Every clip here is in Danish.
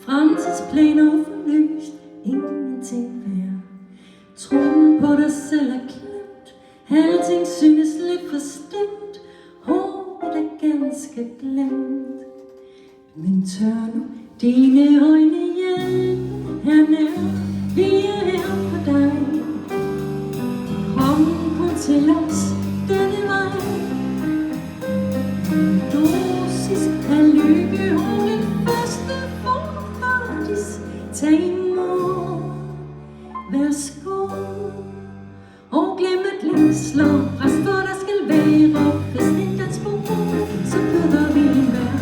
Fremtidsplaner uforløst, ingenting værd. Troen på dig selv er klemt, alting synes lidt for stemt, håbet er ganske glemt. Men tør nu dine øjne hjælpe, han er, vi er her for dig. Kom kun til os denne vej. En dosis af lykke og den første form paradis. Tag imod, værsgo, og glem at længsler. Rest hvor der skal være, hvis ikke dans på ro, så byder vi en vær.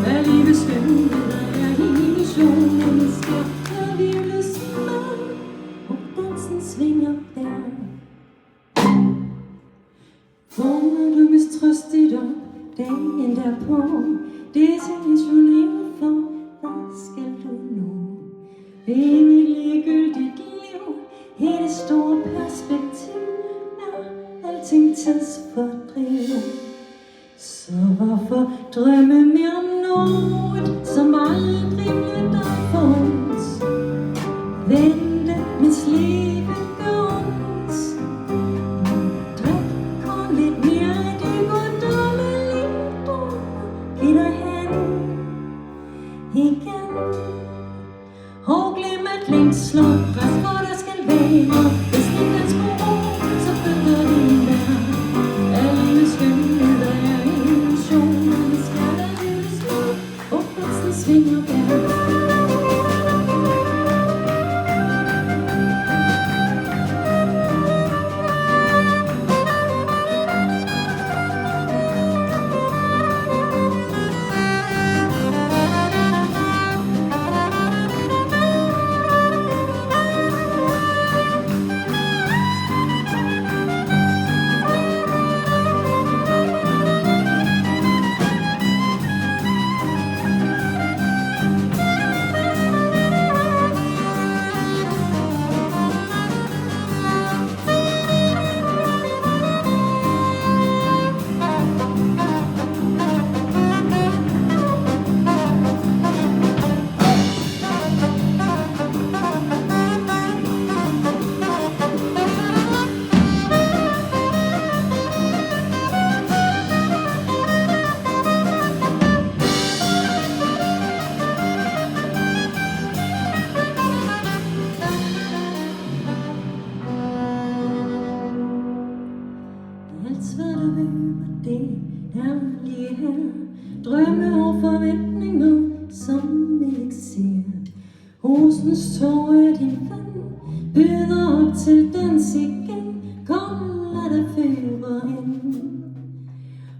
Hvad livets skønheder er illusionen skal, der virles med, og dansen svinger der. Vågner du mistrøstigt op dagen derpå, desillusioneret for, hvad skal du nå? Evigt ligegyldigt liv, i det store perspektiv, er alting tidsfordriv. Så hvorfor drømme mere om noget, som aldrig bliver dig for os? Vente, mens livet gør ondt. Drik kun lidt mere af det guddommelige drømmer. Giv dig hen igen, og glem at længsler. Rest hvor der skal være, hvis ikke dans på ro, så byder vi en vær. Alle livets skønheder er illusioner, vi skal der virles med, og dansen svinger der. Alt svært at løbe, det er lige her. Drømme og forventninger som elixir. Rosens tår er din ven, byder op til dans igen. Kom, lad dig føre hen.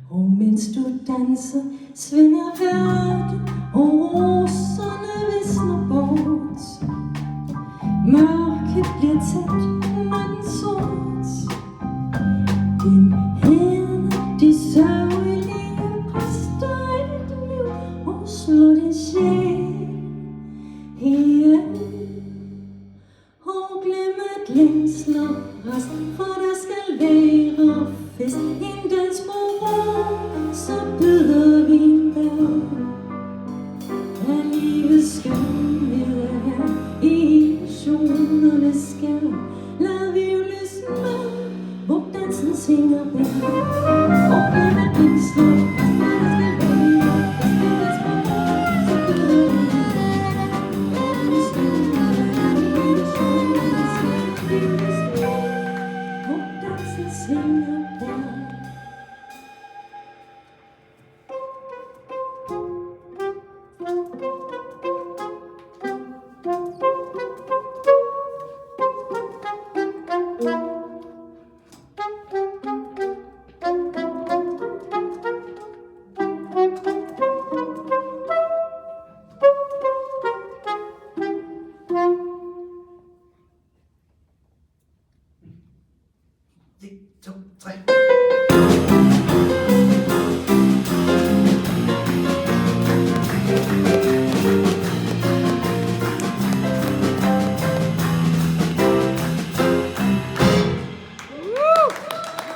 Og mens du danser, svinger verden, og roserne visner bort. Mørket bliver tæt, natten sort. Din hede, de sørgelige præster i dit liv, og slår din sjæl ihjel. Og glem at længsler, rest for der skal være fest. En dans på ro, så byder vi en vær. Af livets skønhed er illusionerne skal, lad virvles med, hvor dansen svinger bær. Og glem at længsler, rest for der skal være fest. En dans på ro, så byder vi en vær. Af livets skønhed er illusionerne skal, virvles med, hvor dansen svinger bær. Thank you.